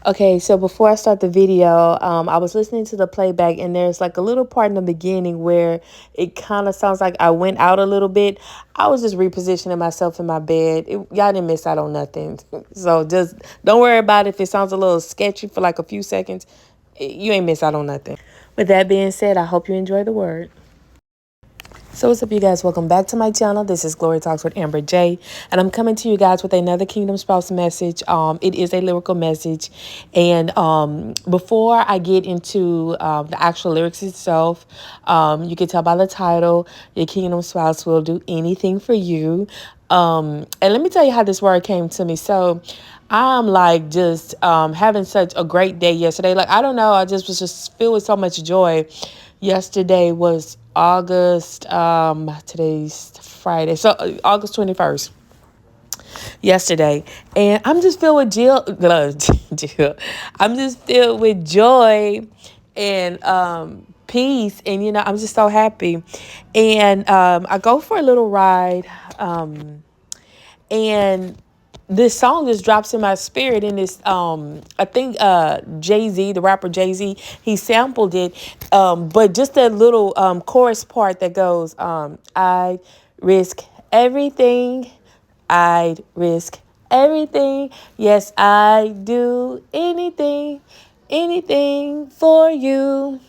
Okay, so before I start the video, I was listening to the playback, and there's like a little part in the beginning where it kind of sounds like I went out a little bit. I was just repositioning myself in my bed. Y'all didn't miss out on nothing. So just don't worry about it. If it sounds a little sketchy for like a few seconds, you ain't miss out on nothing. With that being said, I hope you enjoy the word. So what's up, you guys? Welcome back to my channel. This is Glory Talks with Amber J, and I'm coming to you guys with another Kingdom Spouse message. It is a lyrical message, and before I get into the actual lyrics itself, you can tell by the title, your Kingdom Spouse will do anything for you. And let me tell you how this word came to me. So I'm like just having such a great day yesterday. Like, I don't know, I just was just filled with so much joy. Yesterday was August, today's Friday, so August 21st, yesterday. And I'm just filled with Jill. I'm just filled with joy and peace. And, I'm just so happy. And I go for a little ride. And this song just drops in my spirit, and this I think Jay-Z, the rapper Jay-Z, he sampled it, but just that little chorus part that goes, I'd risk everything, I'd risk everything, yes, I'd do anything for you,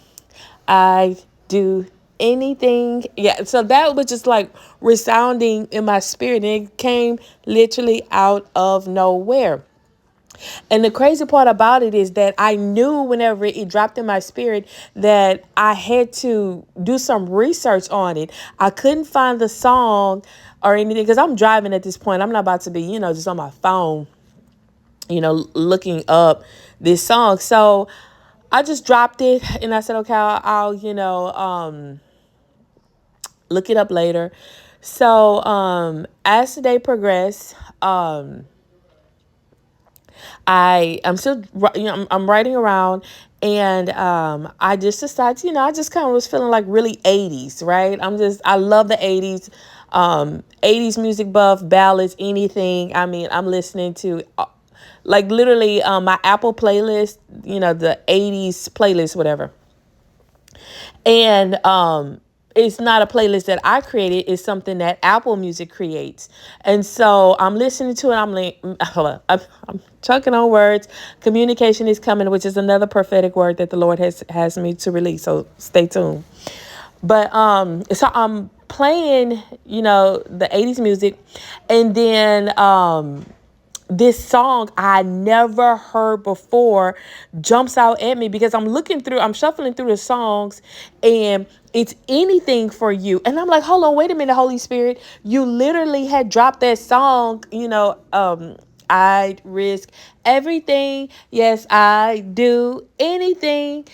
I do anything. Yeah, so that was just like resounding in my spirit, and it came literally out of nowhere. And the crazy part about it is that I knew whenever it dropped in my spirit that I had to do some research on it. I couldn't find the song or anything because I'm driving at this point. I'm not about to be, just on my phone, looking up this song. So I just dropped it, and I said, okay, I'll look it up later. So as the day progressed, I'm still, I'm writing around, and I just decided, I just kind of was feeling like really 80s, right? I love the 80s. 80s music buff, ballads, anything. I mean, I'm listening to like literally my Apple playlist, the 80s playlist, whatever. And it's not a playlist that I created. It's something that Apple Music creates. And so I'm listening to it. I'm like, hold on. I'm chucking on words. Communication is coming, which is another prophetic word that the Lord has me to release. So stay tuned. But so I'm playing, the 80s music, and then this song I never heard before jumps out at me because I'm shuffling through the songs, and it's anything for you. And I'm like, hold on, wait a minute, Holy Spirit. You literally had dropped that song, I'd risk everything. Yes, I do anything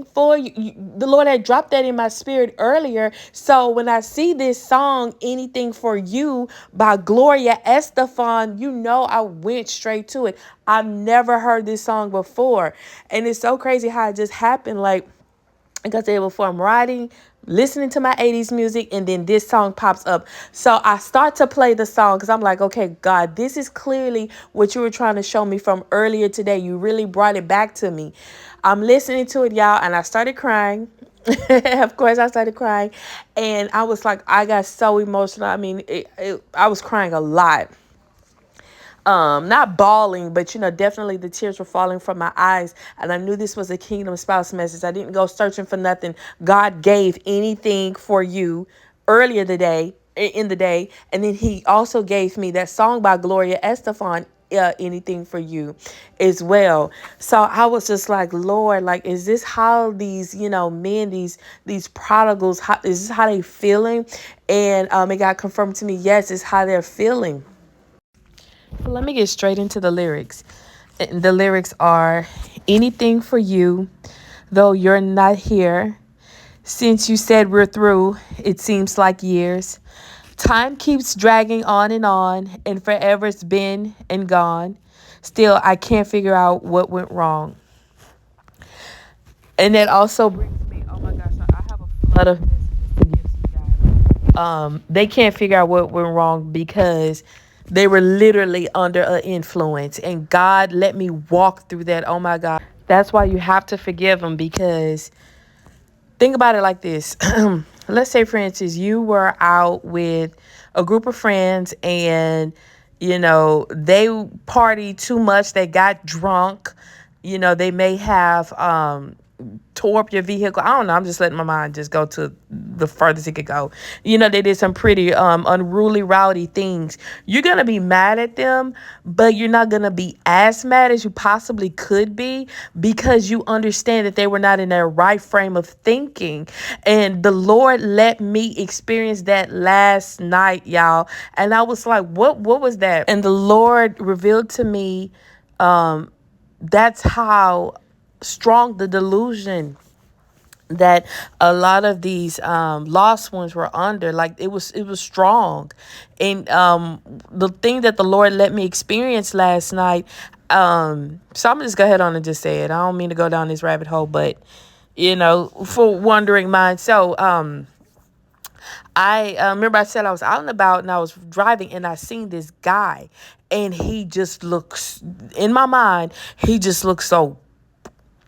for you. The Lord had dropped that in my spirit earlier. So when I see this song, Anything for You by Gloria Estefan, I went straight to it. I've never heard this song before. And it's so crazy how it just happened. Like I said before, I'm riding, listening to my 80s music, and then this song pops up. So I start to play the song because I'm like, okay, God, this is clearly what you were trying to show me from earlier today. You really brought it back to me. I'm listening to it, y'all, and I started crying. Of course, I started crying, and I was like, I got so emotional. I mean, I was crying a lot. Not bawling, but definitely the tears were falling from my eyes, and I knew this was a Kingdom Spouse message. I didn't go searching for nothing. God gave anything for you earlier today in the day, and then He also gave me that song by Gloria Estefan, anything for you as well. So I was just like, Lord, like, is this how these men, these prodigals, is this how they feeling? And it got confirmed to me, yes, it's how they're feeling. Let me get straight into the lyrics. And the lyrics are, anything for you, though you're not here. Since you said we're through, it seems like years. Time keeps dragging on, and forever's been and gone. Still, I can't figure out what went wrong. And that also brings me, oh my gosh, I have a flood of messages to give to you guys. They can't figure out what went wrong because They were literally under an influence, and God let me walk through that. Oh my God. That's why you have to forgive them, because think about it like this. Let's say, for instance, you were out with a group of friends and, they partied too much. They got drunk. They may have tore up your vehicle. I don't know. I'm just letting my mind just go to the furthest it could go. They did some pretty unruly, rowdy things. You're going to be mad at them, but you're not going to be as mad as you possibly could be, because you understand that they were not in their right frame of thinking. And the Lord let me experience that last night, y'all. And I was like, what was that? And the Lord revealed to me, that's how strong the delusion that a lot of these lost ones were under. Like, it was strong. And the thing that the Lord let me experience last night, so I'm gonna just go ahead on and just say it. I don't mean to go down this rabbit hole, but for wondering minds. So I remember I said I was out and about and I was driving and I seen this guy, and he just looks, in my mind, he just looks so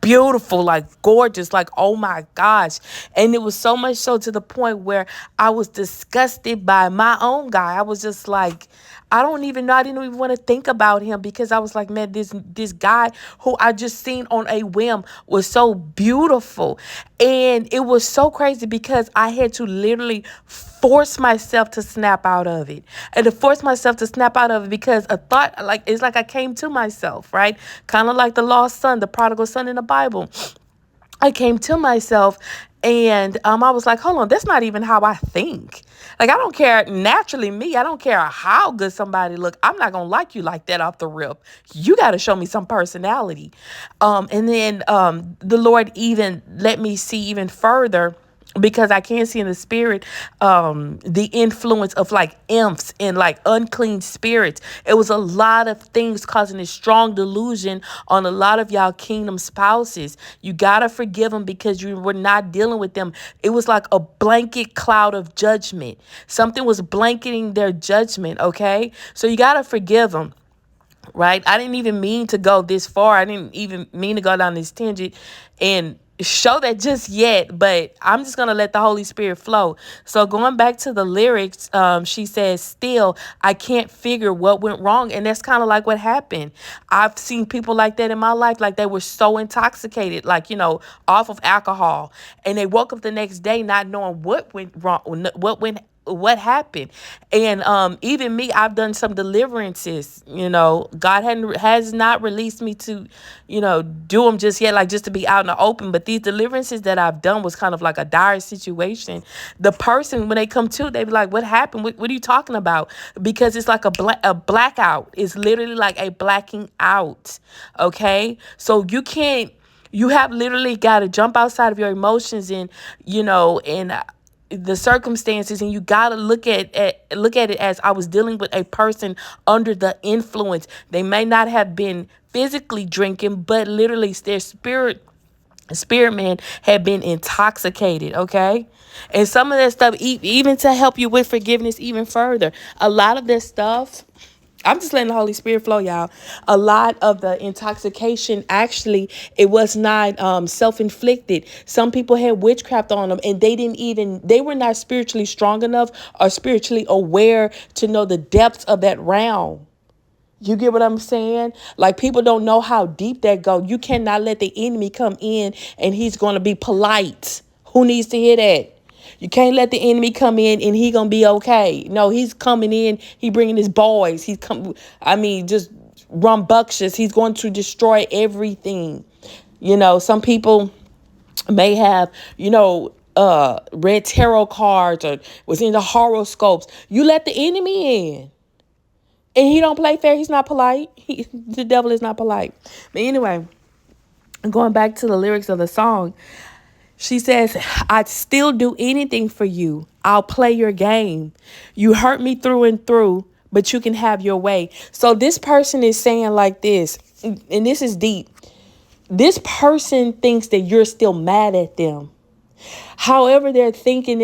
beautiful, like gorgeous, like, oh my gosh. And it was so much so to the point where I was disgusted by my own guy. I was just like, I didn't even want to think about him, because I was like, man, this guy who I just seen on a whim was so beautiful. And it was so crazy because I had to literally force myself to snap out of it. And to force myself to snap out of it, because a thought, like, it's like I came to myself, right? Kind of like the lost son, the prodigal son in the Bible. I came to myself, and I was like, hold on, that's not even how I think. Like, I don't care. Naturally, me, I don't care how good somebody look. I'm not going to like you like that off the rip. You got to show me some personality. And then the Lord even let me see even further, because I can see in the spirit the influence of like imps and like unclean spirits. It was a lot of things causing a strong delusion on a lot of y'all kingdom spouses. You gotta forgive them, because you were not dealing with them. It was like a blanket cloud of judgment. Something was blanketing their judgment, okay? So you gotta forgive them. Right? I didn't even mean to go this far. I didn't even mean to go down this tangent and show that just yet, but I'm just going to let the Holy Spirit flow. So going back to the lyrics, she says, still, I can't figure what went wrong. And that's kind of like what happened. I've seen people like that in my life. Like, they were so intoxicated, like, off of alcohol. And they woke up the next day not knowing what went wrong, what happened. And even me, I've done some deliverances. God has not released me to do them just yet, like just to be out in the open. But these deliverances that I've done was kind of like a dire situation. The person, when they come to, they be like, what happened? What are you talking about? Because it's like a blackout. It's literally like a blacking out. Okay, so you have literally got to jump outside of your emotions and the circumstances, and you gotta look at it as, I was dealing with a person under the influence. They may not have been physically drinking, but literally their spirit man had been intoxicated. Okay, and some of that stuff, even to help you with forgiveness even further, a lot of this stuff, I'm just letting the Holy Spirit flow, y'all. A lot of the intoxication, actually, it was not self-inflicted. Some people had witchcraft on them, and they were not spiritually strong enough or spiritually aware to know the depths of that realm. You get what I'm saying? Like, people don't know how deep that goes. You cannot let the enemy come in and he's going to be polite. Who needs to hear that? You can't let the enemy come in and he gonna be okay. No, he's coming in. He bringing his boys. Just rambunctious. He's going to destroy everything. Some people may have, read tarot cards or was into horoscopes. You let the enemy in, and he don't play fair. He's not polite. The devil is not polite. But anyway, going back to the lyrics of the song. She says, I'd still do anything for you. I'll play your game. You hurt me through and through, but you can have your way. So this person is saying like this, and this is deep. This person thinks that you're still mad at them. However they're thinking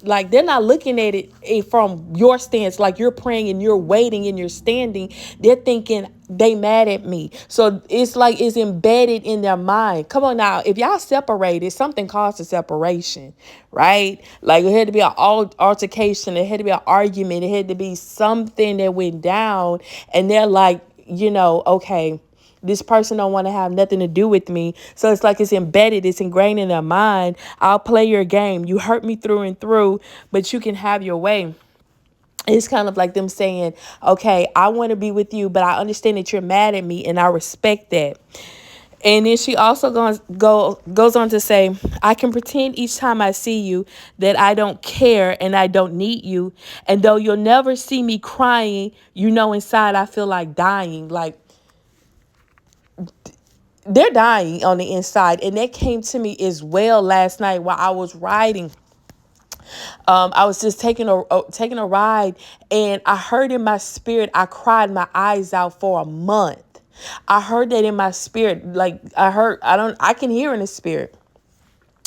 like they're not looking at it from your stance, like you're praying and you're waiting and you're standing. They're thinking they mad at me. So it's like it's embedded in their mind. Come on now, if y'all separated, something caused a separation, right? Like it had to be an altercation, it had to be an argument, it had to be something that went down, and they're like, okay, this person don't want to have nothing to do with me. So it's like it's embedded, it's ingrained in their mind. I'll play your game. You hurt me through and through, but you can have your way. It's kind of like them saying, okay, I want to be with you, but I understand that you're mad at me and I respect that. And then she also goes on to say, I can pretend each time I see you that I don't care and I don't need you. And though you'll never see me crying, inside I feel like dying. Like, they're dying on the inside. And that came to me as well last night while I was riding. I was just taking a ride, and I heard in my spirit, I cried my eyes out for a month. I heard that in my spirit. Like I can hear in the spirit.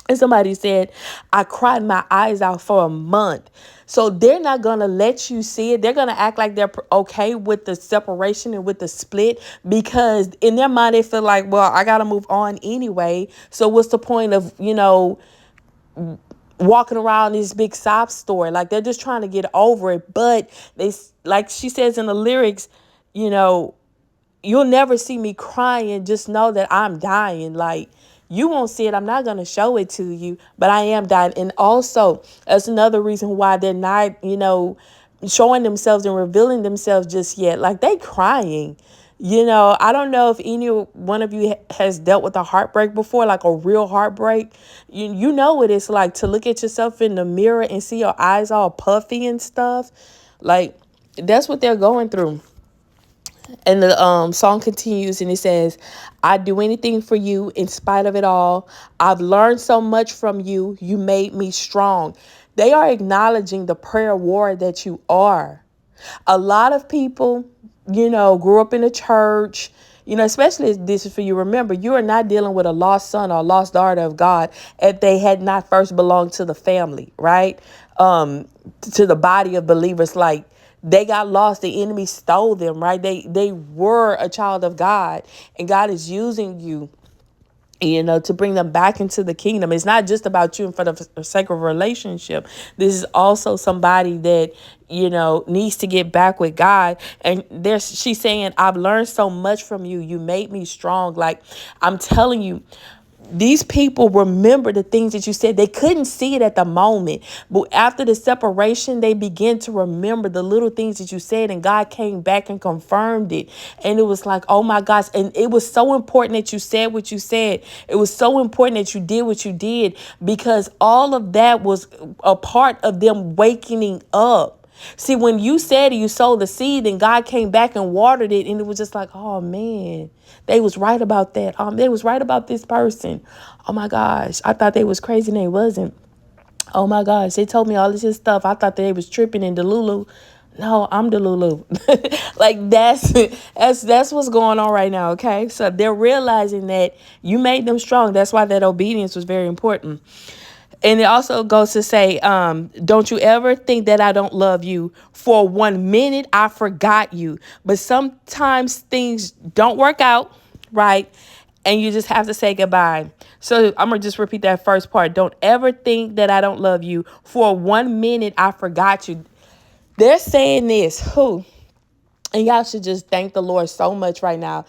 And somebody said, I cried my eyes out for a month. So they're not going to let you see it. They're going to act like they're okay with the separation and with the split, because in their mind, they feel like, well, I got to move on anyway. So what's the point of, walking around this big sob story? Like, they're just trying to get over it. But like she says in the lyrics, you know, you'll never see me crying. Just know that I'm dying. Like, you won't see it. I'm not going to show it to you, but I am dying. And also, that's another reason why they're not, showing themselves and revealing themselves just yet. Like, they crying. I don't know if any one of you has dealt with a heartbreak before, like a real heartbreak. You know what it's like to look at yourself in the mirror and see your eyes all puffy and stuff. Like, that's what they're going through. And the song continues and it says, I'd do anything for you in spite of it all. I've learned so much from you. You made me strong. They are acknowledging the prayer warrior that you are. A lot of people, grew up in the church, especially if this is for you. Remember, you are not dealing with a lost son or a lost daughter of God if they had not first belonged to the family, right? To the body of believers. Like, they got lost. The enemy stole them, right? They were a child of God, and God is using you, to bring them back into the kingdom. It's not just about you and for the sake of a relationship. This is also somebody that, needs to get back with God. And she's saying, I've learned so much from you. You made me strong. Like, I'm telling you, these people remember the things that you said. They couldn't see it at the moment, but after the separation, they began to remember the little things that you said, and God came back and confirmed it. And it was like, oh my gosh. And it was so important that you said what you said. It was so important that you did what you did, because all of that was a part of them waking up. See, when you said you sowed the seed and God came back and watered it, and it was just like, oh man, they was right about that. They was right about this person. Oh my gosh, I thought they was crazy and they wasn't. Oh my gosh, they told me all this stuff. I thought they was tripping in Delulu. No, I'm Delulu. Like, that's what's going on right now. Okay, so they're realizing that you made them strong. That's why that obedience was very important. And it also goes to say, don't you ever think that I don't love you. For 1 minute, I forgot you. But sometimes things don't work out, right? And you just have to say goodbye. So I'm going to just repeat that first part. Don't ever think that I don't love you. For 1 minute, I forgot you. They're saying this. And y'all should just thank the Lord so much right now.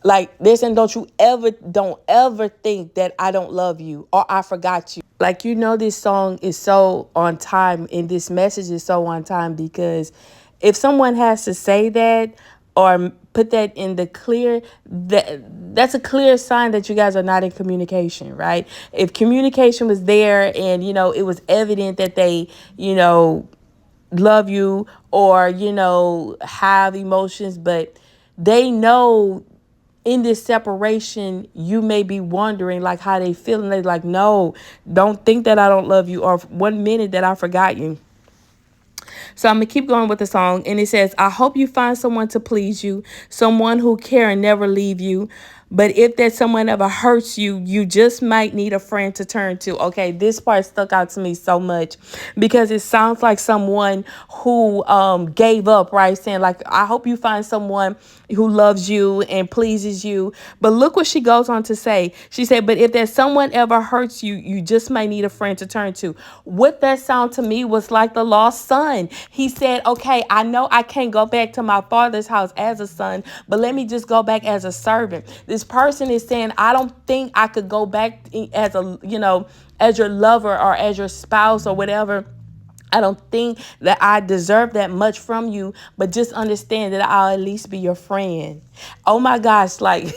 Like, they're saying, don't ever think that I don't love you or I forgot you. Like, this song is so on time and this message is so on time, because if someone has to say that or put that in the clear, that's a clear sign that you guys are not in communication, right? If communication was there and, it was evident that they, love you or, have emotions, but they know in this separation, you may be wondering like how they feel. And they're like, no, don't think that I don't love you, or 1 minute that I forgot you. So I'm going to keep going with the song. And it says, I hope you find someone to please you, someone who care and never leave you. But if that someone ever hurts you, you just might need a friend to turn to. Okay, this part stuck out to me so much because it sounds like someone who gave up, right? Saying like, I hope you find someone who loves you and pleases you. But look what she goes on to say. She said, but if that someone ever hurts you, you just might need a friend to turn to. What that sound to me was like the lost son. He said, okay, I know I can't go back to my father's house as a son, but let me just go back as a servant. This person is saying, I don't think I could go back as a, as your lover or as your spouse or whatever. I don't think that I deserve that much from you, but just understand that I'll at least be your friend. Oh my gosh, like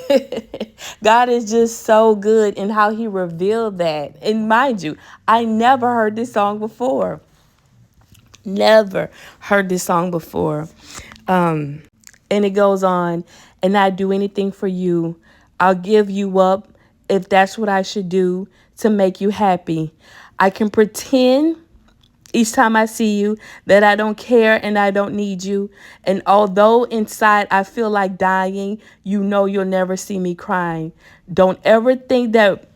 God is just so good in how he revealed that. And mind you, I never heard this song before. Never heard this song before. And it goes on, and I'd do anything for you. I'll give you up if that's what I should do to make you happy. I can pretend each time I see you that I don't care and I don't need you. And although inside I feel like dying, you know you'll never see me crying. Don't ever think that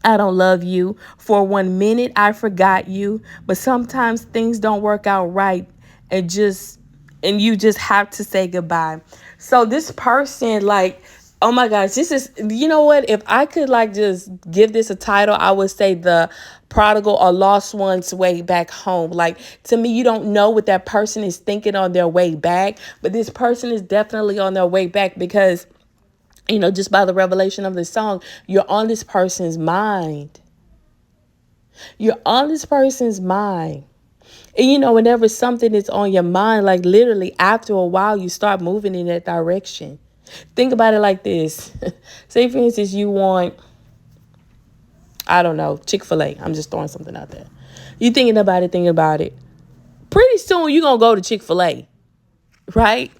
I don't love you. For 1 minute, I forgot you. But sometimes things don't work out right and you just have to say goodbye. So this person, like, oh my gosh, this is, you know what? If I could like just give this a title, I would say the prodigal or lost one's way back home. Like, to me, you don't know what that person is thinking on their way back, but this person is definitely on their way back because just by the revelation of this song, you're on this person's mind. You're on this person's mind. And whenever something is on your mind, like literally after a while, you start moving in that direction. Think about it like this. Say, for instance, you want, I don't know, Chick-fil-A. I'm just throwing something out there. You thinking about it. Pretty soon, you're going to go to Chick-fil-A, right?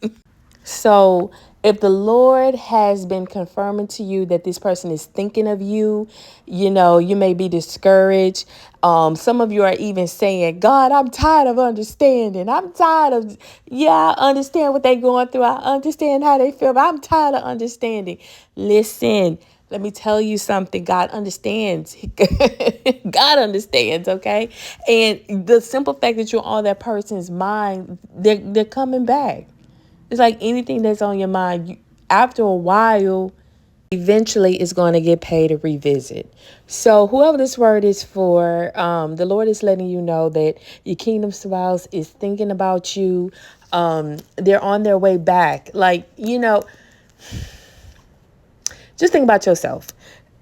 So if the Lord has been confirming to you that this person is thinking of you, you may be discouraged. Some of you are even saying, God, I'm tired of understanding. I'm tired of, I understand what they're going through. I understand how they feel, but I'm tired of understanding. Listen, let me tell you something. God understands. God understands, okay? And the simple fact that you're on that person's mind, they're coming back. It's like anything that's on your mind, after a while, eventually it's going to get paid to revisit. So whoever this word is for, the Lord is letting you know that your kingdom spouse is thinking about you. They're on their way back. Like, just think about yourself.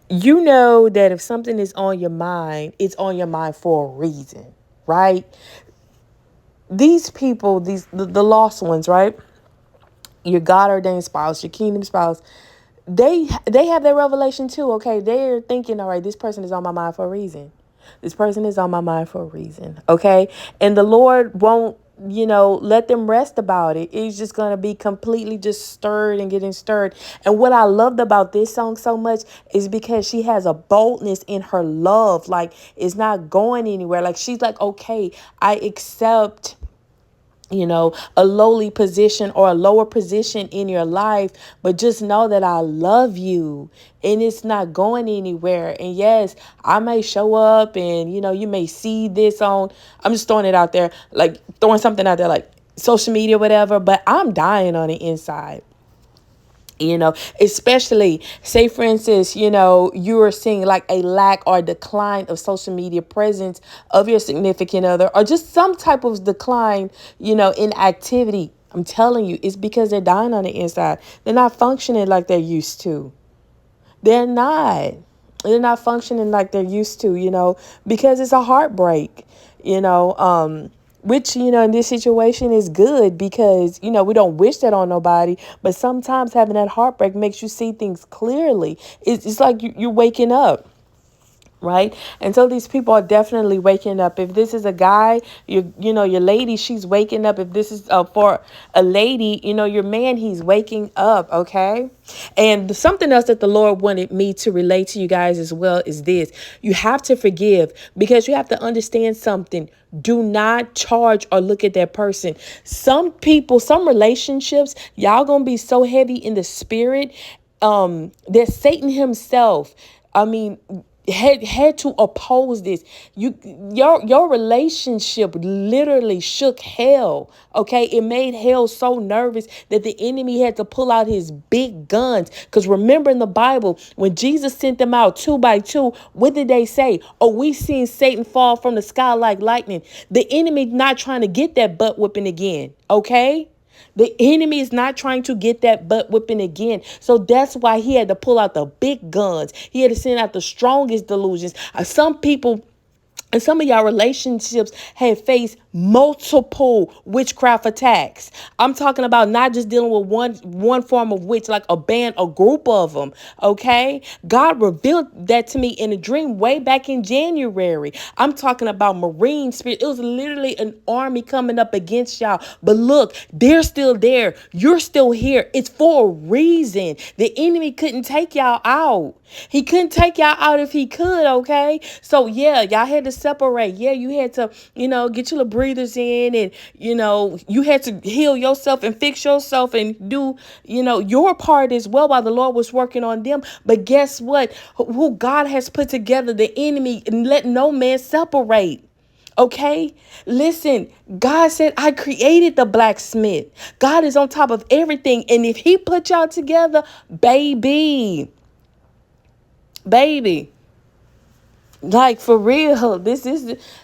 You know that if something is on your mind, it's on your mind for a reason, right? These people, the lost ones, right? Your God ordained spouse, your kingdom spouse, they have their revelation too. Okay, they're thinking, all right, this person is on my mind for a reason. This person is on my mind for a reason. Okay, and the Lord won't, let them rest about it. It's just gonna be completely just stirred and getting stirred. And what I loved about this song so much is because she has a boldness in her love. Like, it's not going anywhere. Like, she's like, okay, I accept a lowly position or a lower position in your life, but just know that I love you and it's not going anywhere. And yes, I may show up and, you may see this on, I'm just throwing it out there, like throwing something out there, like social media, whatever, but I'm dying on the inside. Especially say, for instance, you are seeing like a lack or decline of social media presence of your significant other, or just some type of decline, in activity. I'm telling you, it's because they're dying on the inside. They're not functioning like they're used to. They're not. They're not functioning like they're used to, because it's a heartbreak, which, in this situation is good because, we don't wish that on nobody. But sometimes having that heartbreak makes you see things clearly. It's like you're waking up. Right. And so these people are definitely waking up. If this is a guy, your lady, she's waking up. If this is for a lady, your man, he's waking up. OK. And something else that the Lord wanted me to relate to you guys as well is this. You have to forgive because you have to understand something. Do not charge or look at that person. Some people, some relationships, y'all going to be so heavy in the spirit. that Satan himself, I mean, had to oppose this. Your relationship literally shook hell. Okay, it made hell so nervous that the enemy had to pull out his big guns. Because remember in the Bible, when Jesus sent them out two by two, what did they say? Oh, we seen Satan fall from the sky like lightning. The enemy not trying to get that butt whipping again. Okay. The enemy is not trying to get that butt whipping again. So that's why he had to pull out the big guns. He had to send out the strongest delusions. Some people and some of y'all relationships have faced multiple witchcraft attacks. I'm talking about not just dealing with one form of witch, like a group of them. Okay, God revealed that to me in a dream way back in January. I'm talking about marine spirit. It was literally an army coming up against y'all. But look, they're still there. You're still here. It's for a reason. The enemy couldn't take y'all out. He couldn't take y'all out if he could, okay? So, yeah, y'all had to separate. Yeah, you had to, get your little breathers in and, you had to heal yourself and fix yourself and do, your part as well while the Lord was working on them. But guess what? Who God has put together, the enemy, and let no man separate. Okay, listen, God said, I created the blacksmith. God is on top of everything. And if he put y'all together, baby, like for real,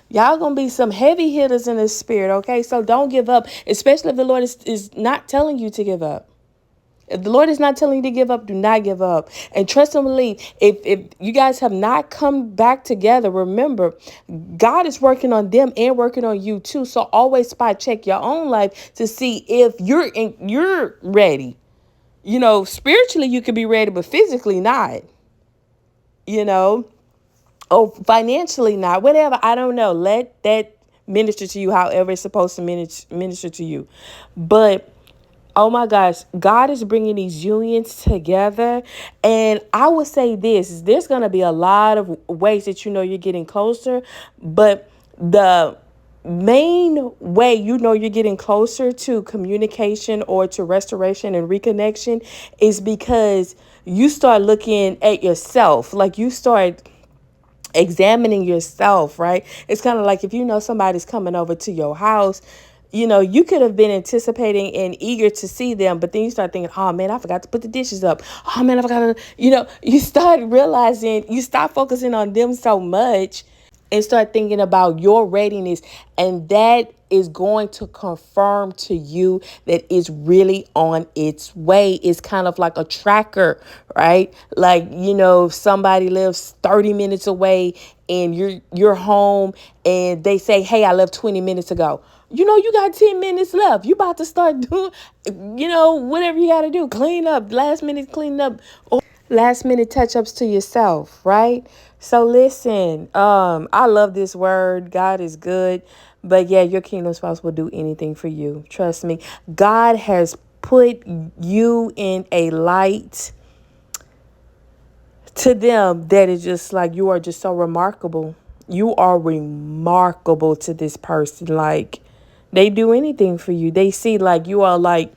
y'all gonna be some heavy hitters in the spirit. Okay, so don't give up, especially if the Lord is not telling you to give up. If the Lord is not telling you to give up, do not give up. And trust and believe. If you guys have not come back together, remember, God is working on them and working on you too. So always spot check your own life to see if you're ready. Spiritually you could be ready, but physically not. You know, or financially not. Whatever. I don't know. Let that minister to you however it's supposed to minister to you. But oh my gosh, God is bringing these unions together. And I would say there's going to be a lot of ways that you're getting closer. But the main way you're getting closer to communication or to restoration and reconnection is because you start looking at yourself. Like you start examining yourself, right? It's kind of like if somebody's coming over to your house, you could have been anticipating and eager to see them, but then you start thinking, oh man, I forgot to put the dishes up. Oh man, I forgot to, you start realizing, you stop focusing on them so much and start thinking about your readiness. And that is going to confirm to you that it's really on its way. It's kind of like a tracker, right? Like, if somebody lives 30 minutes away and you're home and they say, hey, I left 20 minutes ago. You got 10 minutes left. You about to start doing, whatever you got to do. Clean up, last minute clean up, or last minute touch ups to yourself, right? So listen, I love this word. God is good. But yeah, your kingdom spouse will do anything for you. Trust me. God has put you in a light to them that is just like, you are just so remarkable. You are remarkable to this person. Like, they do anything for you. They see like you are like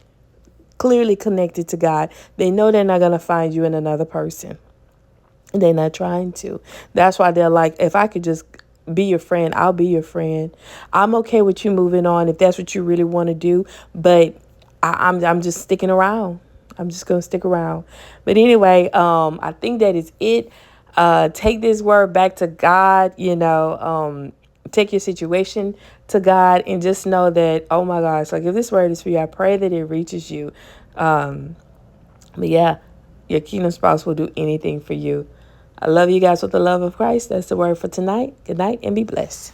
clearly connected to God. They know they're not going to find you in another person. They're not trying to. That's why they're like, if I could just be your friend, I'll be your friend. I'm okay with you moving on if that's what you really want to do. But I'm just sticking around. I'm just gonna stick around. But anyway, I think that is it. Take this word back to God. Take your situation to God and just know that, oh my gosh, like if this word is for you, I pray that it reaches you. But yeah, your kingdom spouse will do anything for you. I love you guys with the love of Christ. That's the word for tonight. Good night and be blessed.